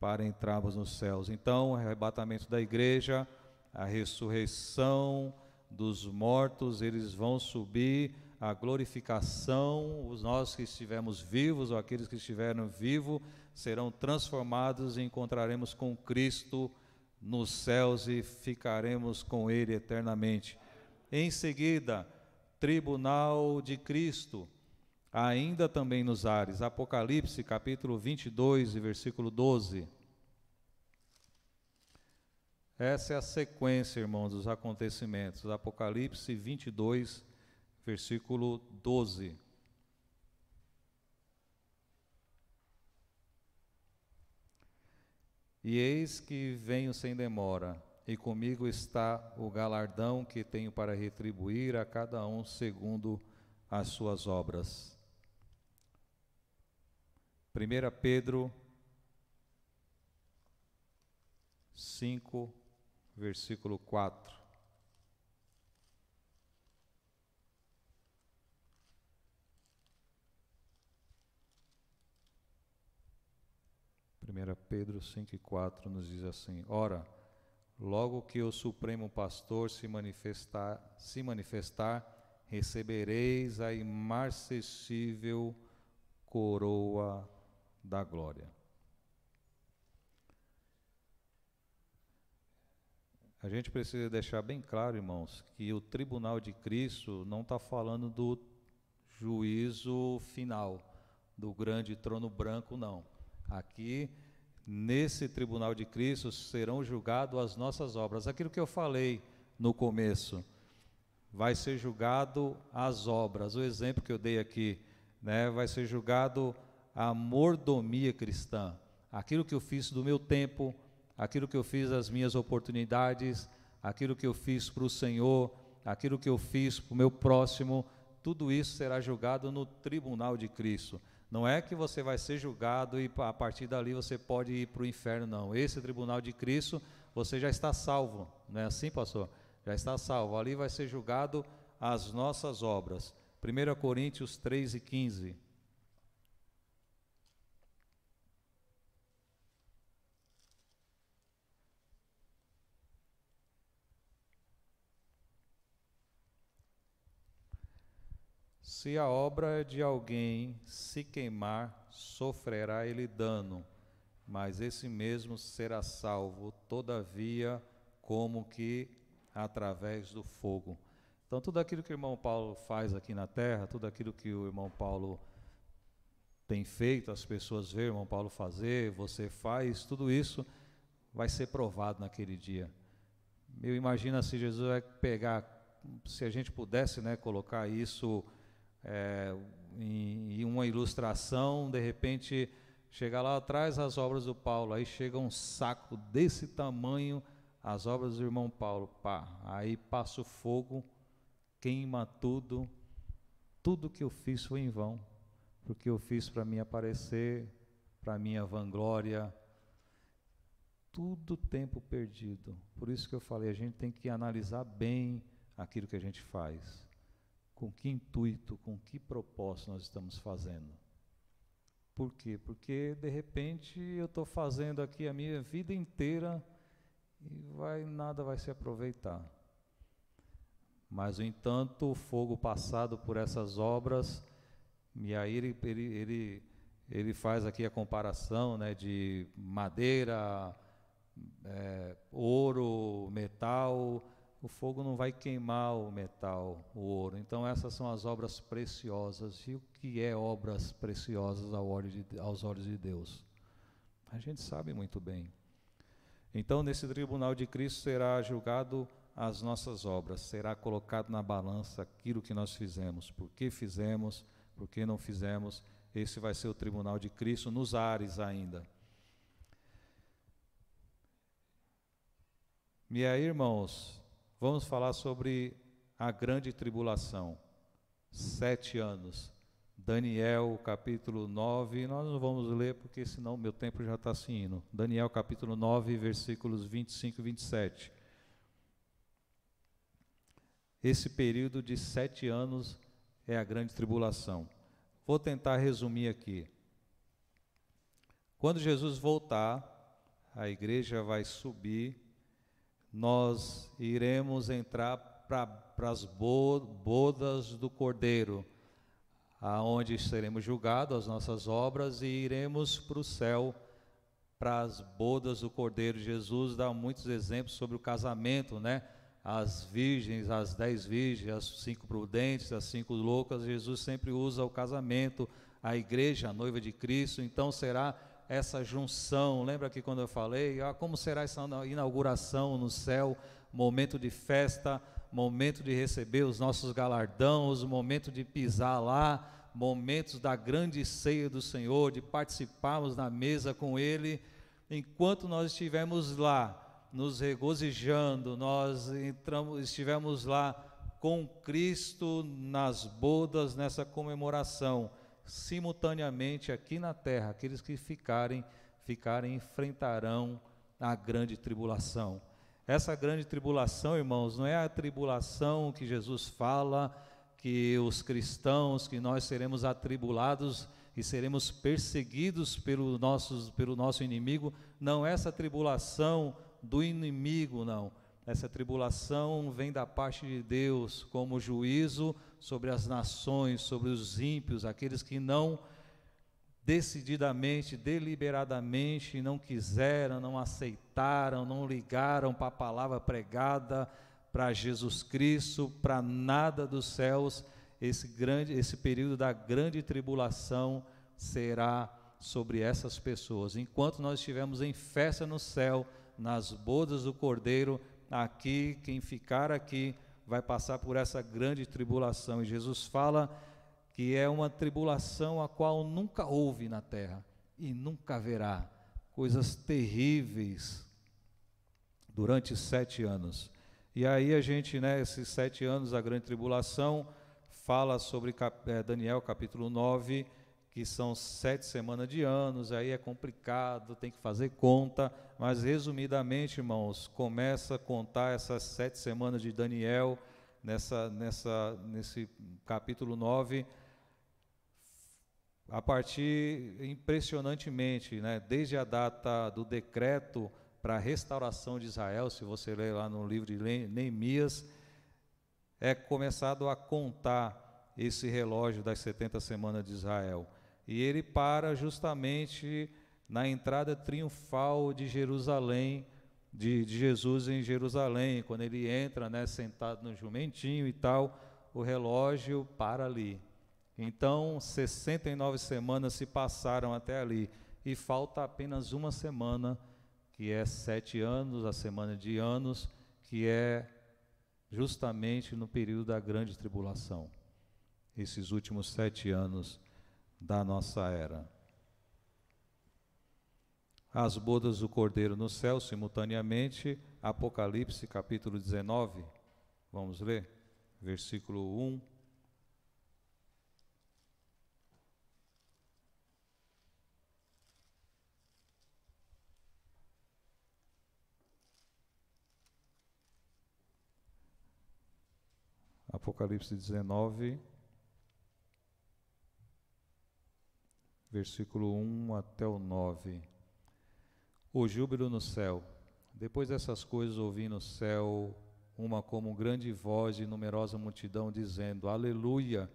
para entrarmos nos céus. Então, o arrebatamento da igreja, a ressurreição dos mortos, eles vão subir, a glorificação, nós que estivermos vivos, ou aqueles que estiveram vivos, serão transformados e encontraremos com Cristo nos céus e ficaremos com Ele eternamente. Em seguida, tribunal de Cristo, ainda também nos ares. Apocalipse, capítulo 22, versículo 12. Essa é a sequência, irmãos, dos acontecimentos. Apocalipse 22, versículo 12. E eis que venho sem demora, e comigo está o galardão que tenho para retribuir a cada um segundo as suas obras. 1 Pedro 5, versículo 4. Pedro 5:4 nos diz assim: Ora, logo que o Supremo Pastor se manifestar, recebereis a imarcessível coroa da glória. A gente precisa deixar bem claro, irmãos, que o tribunal de Cristo não está falando do juízo final, do grande trono branco, não. Aqui, nesse tribunal de Cristo, serão julgadas as nossas obras. Aquilo que eu falei no começo, vai ser julgado as obras. O exemplo que eu dei aqui, né, vai ser julgado a mordomia cristã. Aquilo que eu fiz do meu tempo, aquilo que eu fiz das minhas oportunidades, aquilo que eu fiz para o Senhor, aquilo que eu fiz para o meu próximo, tudo isso será julgado no tribunal de Cristo. Não é que você vai ser julgado e a partir dali você pode ir para o inferno, não. Esse tribunal de Cristo, você já está salvo, não é assim, pastor? Já está salvo. Ali vai ser julgado as nossas obras. 1 Coríntios 3:15. Se a obra de alguém se queimar, sofrerá ele dano, mas esse mesmo será salvo, todavia, como que através do fogo. Então, tudo aquilo que o irmão Paulo faz aqui na terra, tudo aquilo que o irmão Paulo tem feito, as pessoas veem o irmão Paulo fazer, você faz, tudo isso vai ser provado naquele dia. Eu imagino se Jesus vai pegar, se a gente pudesse, né, colocar isso em uma ilustração, de repente, chegar lá atrás as obras do Paulo, aí chega um saco desse tamanho, as obras do irmão Paulo, pá, aí passa o fogo, queima tudo, tudo que eu fiz foi em vão, porque eu fiz para mim aparecer, para minha vanglória, tudo tempo perdido. Por isso que eu falei, a gente tem que analisar bem aquilo que a gente faz. Com que intuito, com que propósito nós estamos fazendo. Por quê? Porque, de repente, eu estou fazendo aqui a minha vida inteira e nada vai se aproveitar. Mas, no entanto, o fogo passado por essas obras, e aí ele faz aqui a comparação, né, de madeira, ouro, metal. O fogo não vai queimar o metal, o ouro. Então essas são as obras preciosas. E o que é obras preciosas aos olhos de Deus? A gente sabe muito bem. Então nesse tribunal de Cristo será julgado as nossas obras, será colocado na balança aquilo que nós fizemos, por que não fizemos. Esse vai ser o tribunal de Cristo nos ares ainda. E aí, irmãos, vamos falar sobre a grande tribulação, 7 anos. Daniel capítulo 9, nós não vamos ler porque senão meu tempo já está se indo. Daniel capítulo 9, versículos 25 e 27. Esse período de 7 anos é a grande tribulação. Vou tentar resumir aqui. Quando Jesus voltar, a igreja vai subir, nós iremos entrar para as bodas do Cordeiro, aonde seremos julgados as nossas obras e iremos para o céu, para as bodas do Cordeiro. Jesus dá muitos exemplos sobre o casamento, né? As virgens, as 10 virgens, as 5 prudentes, as 5 loucas. Jesus sempre usa o casamento, a igreja, a noiva de Cristo. Então será essa junção. Lembra que quando eu falei, como será essa inauguração no céu, momento de festa, momento de receber os nossos galardões, momento de pisar lá, momentos da grande ceia do Senhor, de participarmos da mesa com Ele. Enquanto nós estivermos lá, nos regozijando, estivemos lá com Cristo nas bodas, nessa comemoração, simultaneamente aqui na terra, aqueles que ficarem enfrentarão a grande tribulação. Essa grande tribulação, irmãos, não é a tribulação que Jesus fala, que os cristãos, que nós seremos atribulados e seremos perseguidos pelo nosso inimigo. Não é essa tribulação do inimigo, não. Essa tribulação vem da parte de Deus como juízo sobre as nações, sobre os ímpios, aqueles que não decididamente, deliberadamente não quiseram, não aceitaram, não ligaram para a palavra pregada, para Jesus Cristo, para nada dos céus. Esse período da grande tribulação será sobre essas pessoas. Enquanto nós estivermos em festa no céu, nas bodas do Cordeiro, aqui, quem ficar aqui vai passar por essa grande tribulação. E Jesus fala que é uma tribulação a qual nunca houve na terra e nunca haverá. Coisas terríveis durante 7 anos. E aí a gente, esses 7 anos, a grande tribulação, fala sobre Daniel capítulo 9, que são 7 semanas de anos. Aí é complicado, tem que fazer conta, mas resumidamente, irmãos, começa a contar essas 7 semanas de Daniel, nesse capítulo 9, a partir, impressionantemente, desde a data do decreto para a restauração de Israel, se você ler lá no livro de Neemias, é começado a contar esse relógio das 70 semanas de Israel. E ele para justamente na entrada triunfal de Jerusalém, de Jesus em Jerusalém. Quando ele entra, sentado no jumentinho e tal, o relógio para ali. Então, 69 semanas se passaram até ali, e falta apenas uma semana, que é 7 anos, a semana de anos, que é justamente no período da grande tribulação, esses últimos 7 anos da nossa era. As bodas do Cordeiro no céu, simultaneamente, Apocalipse capítulo 19, vamos ler, versículo 1. Apocalipse 19, versículo 1 até o 9. O júbilo no céu. Depois dessas coisas ouvi no céu uma como grande voz de numerosa multidão dizendo: Aleluia!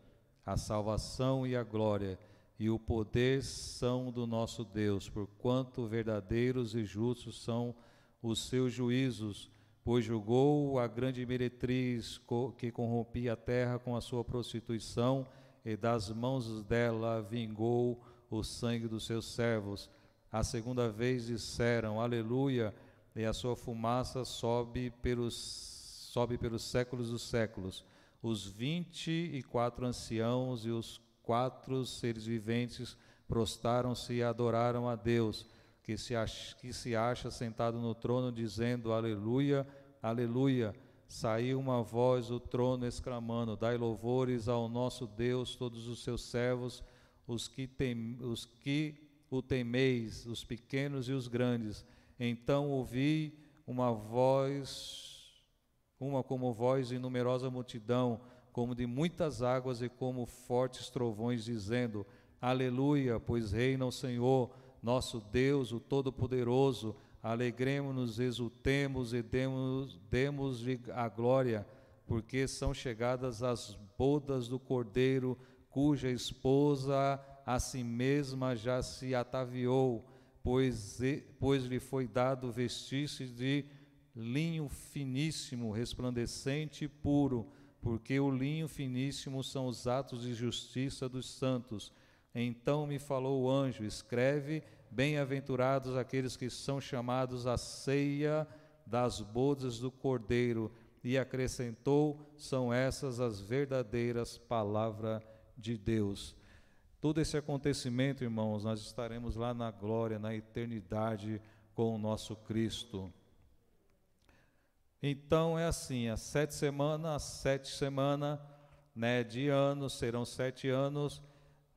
A salvação e a glória e o poder são do nosso Deus, porquanto verdadeiros e justos são os seus juízos, pois julgou a grande meretriz que corrompia a terra com a sua prostituição, e das mãos dela vingou o sangue dos seus servos. A segunda vez disseram: Aleluia! E a sua fumaça sobe pelos séculos dos séculos. Os 24 anciãos e os 4 seres viventes prostaram-se e adoraram a Deus, que se acha sentado no trono, dizendo: Aleluia, aleluia. Saiu uma voz do trono exclamando: Dai louvores ao nosso Deus, todos os seus servos, os que o temeis, os pequenos e os grandes. Então ouvi uma como voz de numerosa multidão, como de muitas águas e como fortes trovões, dizendo: Aleluia, pois reina o Senhor, nosso Deus, o Todo-Poderoso. Alegremo-nos, exultemos e demos-lhe a glória, porque são chegadas as bodas do Cordeiro, cuja esposa a si mesma já se ataviou, pois lhe foi dado vestir-se de linho finíssimo, resplandecente e puro, porque o linho finíssimo são os atos de justiça dos santos. Então me falou o anjo: escreve: bem-aventurados aqueles que são chamados à ceia das bodas do Cordeiro. E acrescentou: são essas as verdadeiras palavras de Deus. Todo esse acontecimento, irmãos, nós estaremos lá na glória, na eternidade com o nosso Cristo. Então é assim, as 7 semanas, né, de anos, serão 7 anos,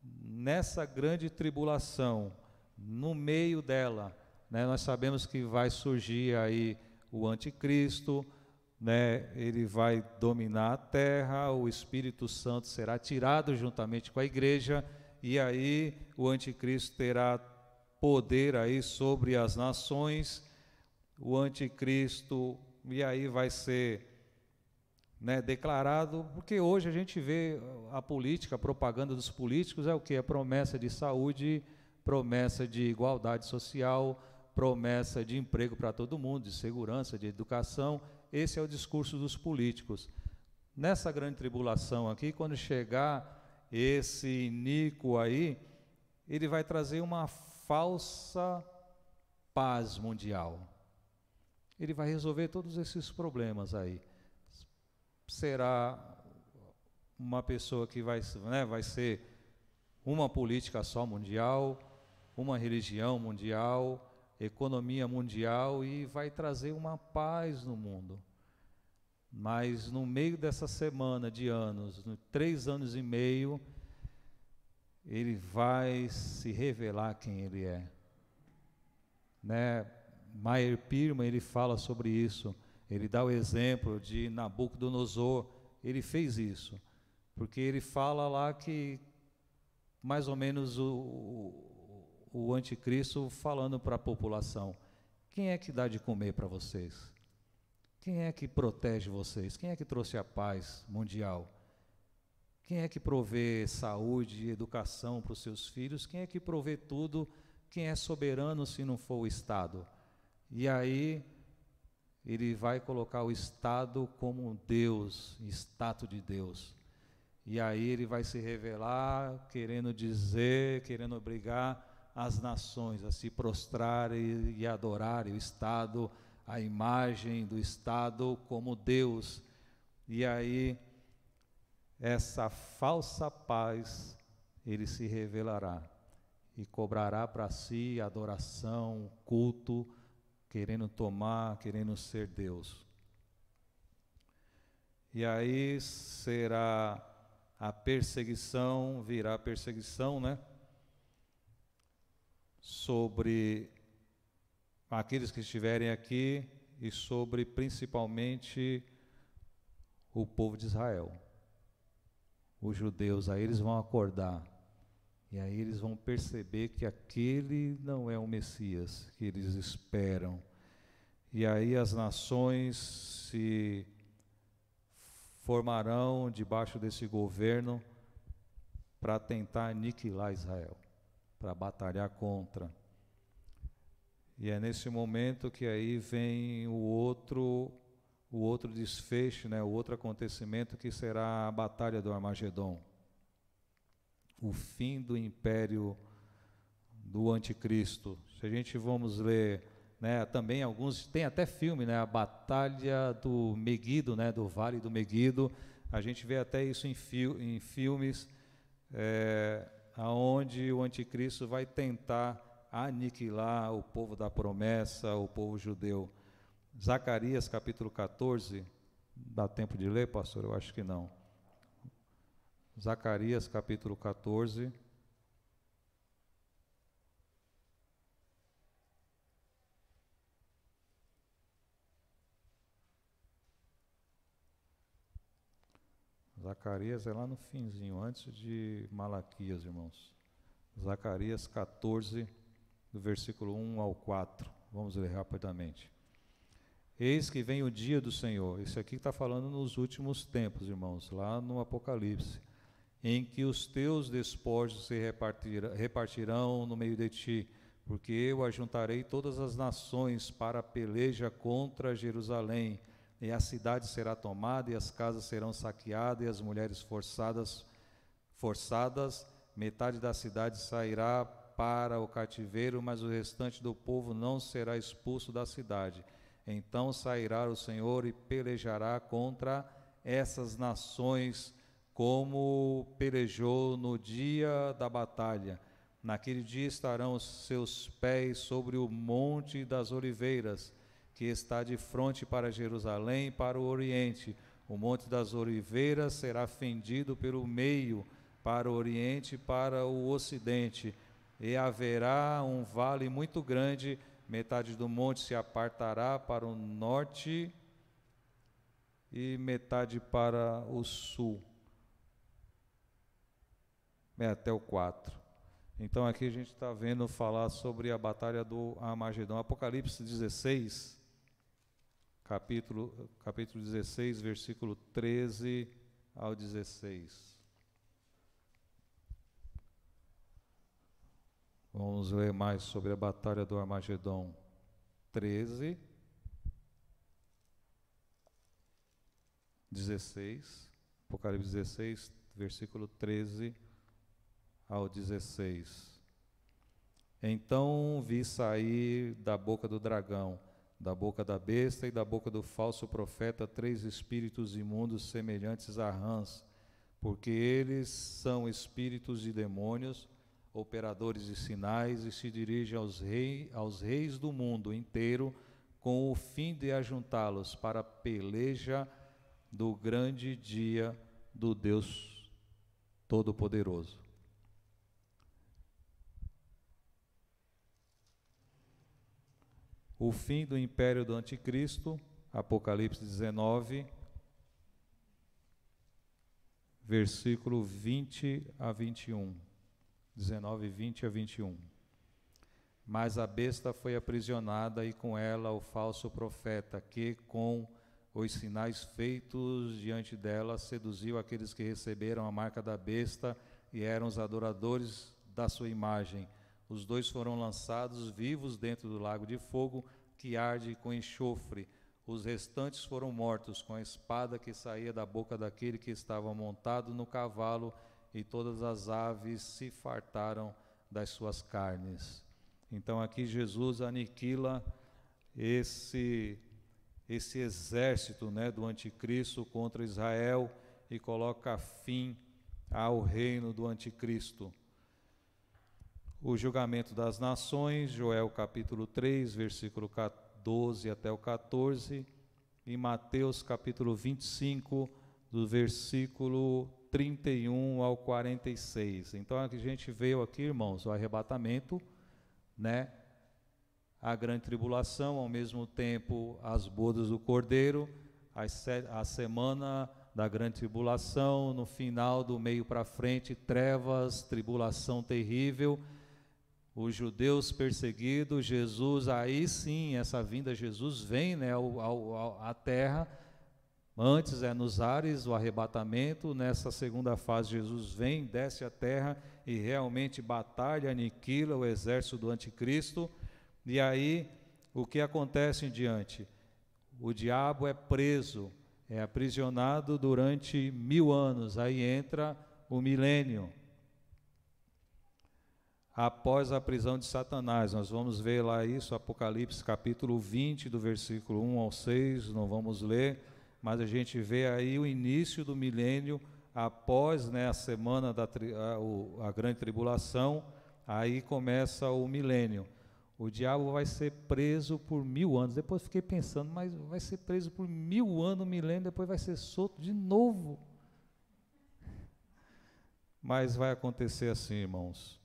nessa grande tribulação, no meio dela, né, nós sabemos que vai surgir aí o anticristo, né, ele vai dominar a terra, o Espírito Santo será tirado juntamente com a igreja, e aí o anticristo terá poder aí sobre as nações, o anticristo, e aí vai ser, né, declarado, porque hoje a gente vê a política, a propaganda dos políticos é o que? A promessa de saúde, promessa de igualdade social, promessa de emprego para todo mundo, de segurança, de educação. Esse é o discurso dos políticos. Nessa grande tribulação aqui, quando chegar esse iníquo aí, ele vai trazer uma falsa paz mundial. Ele vai resolver todos esses problemas aí. Será uma pessoa que vai ser uma política só mundial, uma religião mundial, economia mundial, e vai trazer uma paz no mundo. Mas no meio dessa semana de anos, 3 anos e meio, ele vai se revelar quem ele é, né? Meyer Pirman, ele fala sobre isso, ele dá o exemplo de Nabucodonosor. Ele fez isso, porque ele fala lá que, mais ou menos, o anticristo falando para a população: quem é que dá de comer para vocês? Quem é que protege vocês? Quem é que trouxe a paz mundial? Quem é que provê saúde e educação para os seus filhos? Quem é que provê tudo? Quem é soberano se não for o Estado? E aí ele vai colocar o Estado como Deus, status de Deus. E aí ele vai se revelar, querendo obrigar as nações a se prostrarem e adorarem o Estado, a imagem do Estado como Deus. E aí essa falsa paz ele se revelará e cobrará para si adoração, culto, querendo ser Deus. E aí virá a perseguição, né? Sobre aqueles que estiverem aqui e sobre principalmente o povo de Israel. Os judeus, aí eles vão acordar. E aí eles vão perceber que aquele não é o Messias que eles esperam. e aí as nações se formarão debaixo desse governo para tentar aniquilar Israel, para batalhar contra. E é nesse momento que aí vem o outro desfecho, né, o outro acontecimento, que será a batalha do Armagedon, o fim do império do anticristo. Se a gente vamos ler, né, também alguns, tem até filme, né, a batalha do Meguido, né, do Vale do Meguido, a gente vê até isso em filmes, aonde o anticristo vai tentar aniquilar o povo da promessa, o povo judeu. Zacarias capítulo 14, dá tempo de ler, pastor? Eu acho que não. Zacarias capítulo 14. Zacarias é lá no finzinho, antes de Malaquias, irmãos. Zacarias 14, do versículo 1 ao 4. Vamos ler rapidamente. Eis que vem o dia do Senhor. Esse aqui está falando nos últimos tempos, irmãos, lá no Apocalipse, em que os teus despojos se repartirão no meio de ti, porque eu ajuntarei todas as nações para a peleja contra Jerusalém, e a cidade será tomada, e as casas serão saqueadas, e as mulheres forçadas, metade da cidade sairá para o cativeiro, mas o restante do povo não será expulso da cidade. Então sairá o Senhor e pelejará contra essas nações, como pelejou no dia da batalha. Naquele dia estarão os seus pés sobre o monte das oliveiras, que está de frente para Jerusalém, para o oriente. O monte das oliveiras será fendido pelo meio, para o oriente e para o ocidente, e haverá um vale muito grande. Metade do monte se apartará para o norte e metade para o sul. Até o 4. Então aqui a gente está vendo falar sobre a batalha do Armagedon. Apocalipse 16, capítulo 16, versículo 13 ao 16. Vamos ler mais sobre a batalha do Armagedon. 13, 16, Apocalipse 16, versículo 13 ao 16. Então vi sair da boca do dragão, da boca da besta e da boca do falso profeta 3 espíritos imundos semelhantes a rãs, porque eles são espíritos de demônios, operadores de sinais, e se dirigem aos reis do mundo inteiro, com o fim de ajuntá-los para a peleja do grande dia do Deus Todo-Poderoso. O fim do império do anticristo, Apocalipse 19, versículo 20 a 21. 19, 20 a 21. Mas a besta foi aprisionada, e com ela o falso profeta, que com os sinais feitos diante dela seduziu aqueles que receberam a marca da besta e eram os adoradores da sua imagem. Os 2 foram lançados vivos dentro do lago de fogo, que arde com enxofre. Os restantes foram mortos com a espada que saía da boca daquele que estava montado no cavalo, e todas as aves se fartaram das suas carnes. Então aqui Jesus aniquila esse exército, né, do anticristo contra Israel, e coloca fim ao reino do anticristo. O julgamento das nações, Joel capítulo 3, versículo 12 até o 14, e Mateus capítulo 25, do versículo 31 ao 46. Então a gente veio aqui, irmãos, o arrebatamento, né? A grande tribulação, ao mesmo tempo as bodas do Cordeiro, a semana da grande tribulação, no final, do meio para frente, trevas, tribulação terrível, os judeus perseguidos, Jesus, aí sim, essa vinda, Jesus vem, né, à terra. Antes é nos ares, o arrebatamento. Nessa segunda fase, Jesus vem, desce à terra e realmente batalha, aniquila o exército do anticristo. E aí, o que acontece em diante? O diabo é preso, é aprisionado durante 1000 anos. Aí entra o milênio. Após a prisão de Satanás, nós vamos ver lá isso, Apocalipse capítulo 20, do versículo 1 ao 6, não vamos ler, mas a gente vê aí o início do milênio, após, né, a semana a grande tribulação, aí começa o milênio. O diabo vai ser preso por 1000 anos. Depois fiquei pensando, mas vai ser preso por 1000 anos, milênio, depois vai ser solto de novo. Mas vai acontecer assim, irmãos.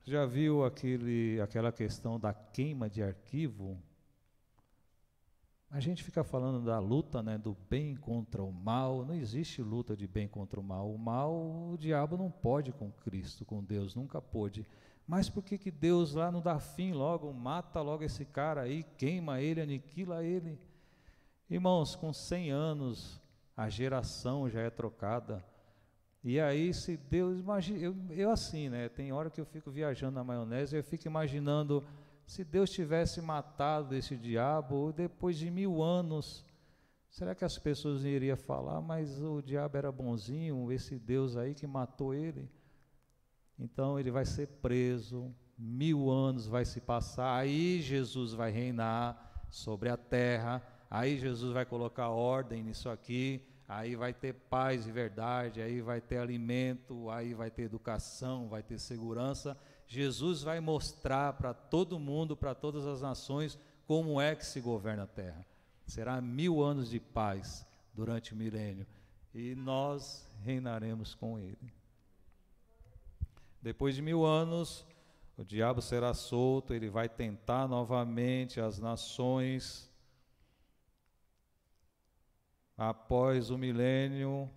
Já viu aquela questão da queima de arquivo? A gente fica falando da luta, né, do bem contra o mal. Não existe luta de bem contra o mal. O mal, o diabo não pode com Cristo, com Deus, nunca pôde. Mas por que Deus lá não dá fim logo, mata logo esse cara aí, queima ele, aniquila ele? Irmãos, com 100 anos, a geração já é trocada. E aí, se Deus, imagina, eu assim, né, tem hora que eu fico viajando na maionese, eu fico imaginando, se Deus tivesse matado esse diabo, depois de 1000 anos, será que as pessoas iriam falar, mas o diabo era bonzinho, esse Deus aí que matou ele? Então ele vai ser preso, 1000 anos vai se passar, aí Jesus vai reinar sobre a terra, aí Jesus vai colocar ordem nisso aqui, aí vai ter paz e verdade, aí vai ter alimento, aí vai ter educação, vai ter segurança. Jesus vai mostrar para todo mundo, para todas as nações, como é que se governa a terra. Será 1000 anos de paz durante o milênio, e nós reinaremos com ele. Depois de 1000 anos, o diabo será solto, ele vai tentar novamente as nações. Após o milênio,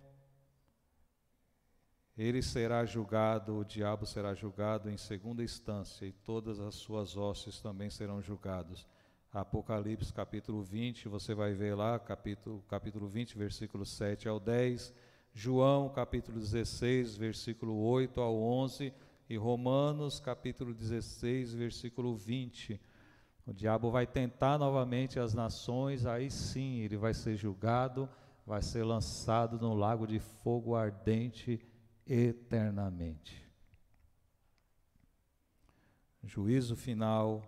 ele será julgado, o diabo será julgado em segunda instância, e todas as suas hostes também serão julgados. Apocalipse capítulo 20, você vai ver lá, capítulo 20, versículo 7 ao 10, João capítulo 16, versículo 8 ao 11, e Romanos capítulo 16, versículo 20. O diabo vai tentar novamente as nações, aí sim ele vai ser julgado, vai ser lançado no lago de fogo ardente eternamente. Juízo final,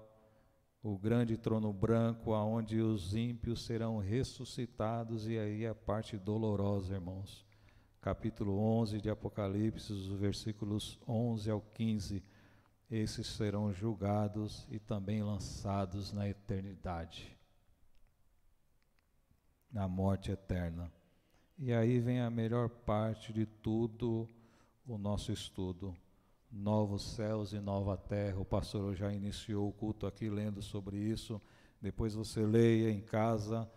o grande trono branco, aonde os ímpios serão ressuscitados, e aí a parte dolorosa, irmãos. Capítulo 11 de Apocalipse, os versículos 11 ao 15. Esses serão julgados e também lançados na eternidade, na morte eterna. E aí vem a melhor parte de tudo o nosso estudo: novos céus e nova terra. O pastor já iniciou o culto aqui lendo sobre isso. Depois você leia em casa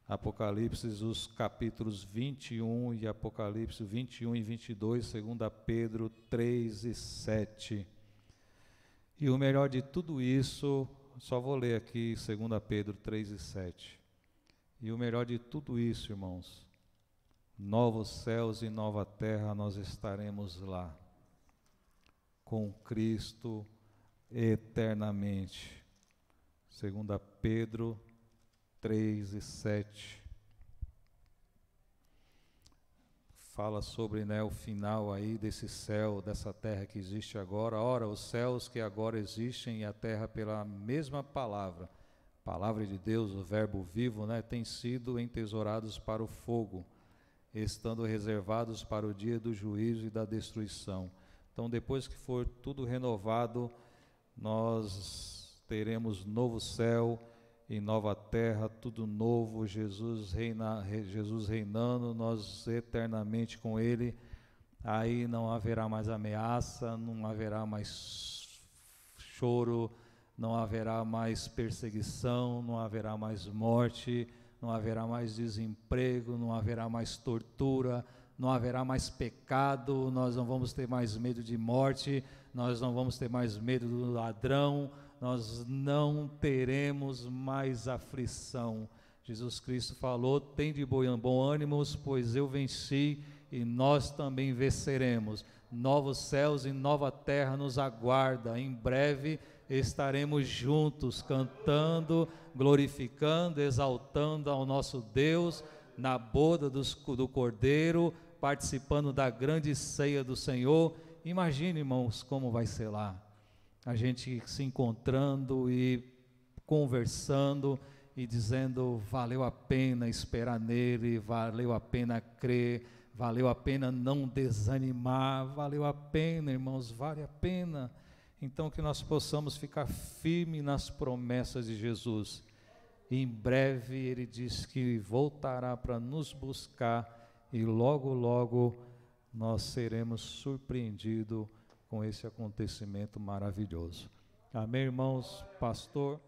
Apocalipse, os capítulos 21 e Apocalipse 21 e 22, 2 Pedro 3 e 7. E o melhor de tudo isso, só vou ler aqui 2 Pedro 3 e 7. E o melhor de tudo isso, irmãos, novos céus e nova terra, nós estaremos lá, com Cristo eternamente. 2 Pedro 3 e 7. Fala sobre, né, o final aí desse céu, dessa terra que existe agora. Ora, os céus que agora existem e a terra, pela mesma palavra de Deus, o verbo vivo, né, têm sido entesourados para o fogo, estando reservados para o dia do juízo e da destruição. Então, depois que for tudo renovado, nós teremos novo céu e nova terra, tudo novo, Jesus reinando, nós eternamente com Ele. Aí não haverá mais ameaça, não haverá mais choro, não haverá mais perseguição, não haverá mais morte, não haverá mais desemprego, não haverá mais tortura, não haverá mais pecado, nós não vamos ter mais medo de morte, nós não vamos ter mais medo do ladrão, nós não teremos mais aflição. Jesus Cristo falou: tende bom ânimo, pois eu venci e nós também venceremos. Novos céus e nova terra nos aguarda. Em breve estaremos juntos, cantando, glorificando, exaltando ao nosso Deus, na boda do Cordeiro, participando da grande ceia do Senhor. Imagine, irmãos, como vai ser lá. A gente se encontrando e conversando e dizendo: valeu a pena esperar nele, valeu a pena crer, valeu a pena não desanimar, valeu a pena, irmãos, vale a pena. Então que nós possamos ficar firmes nas promessas de Jesus. E em breve ele diz que voltará para nos buscar e logo, logo nós seremos surpreendidos com esse acontecimento maravilhoso. Amém, irmãos? Pastor...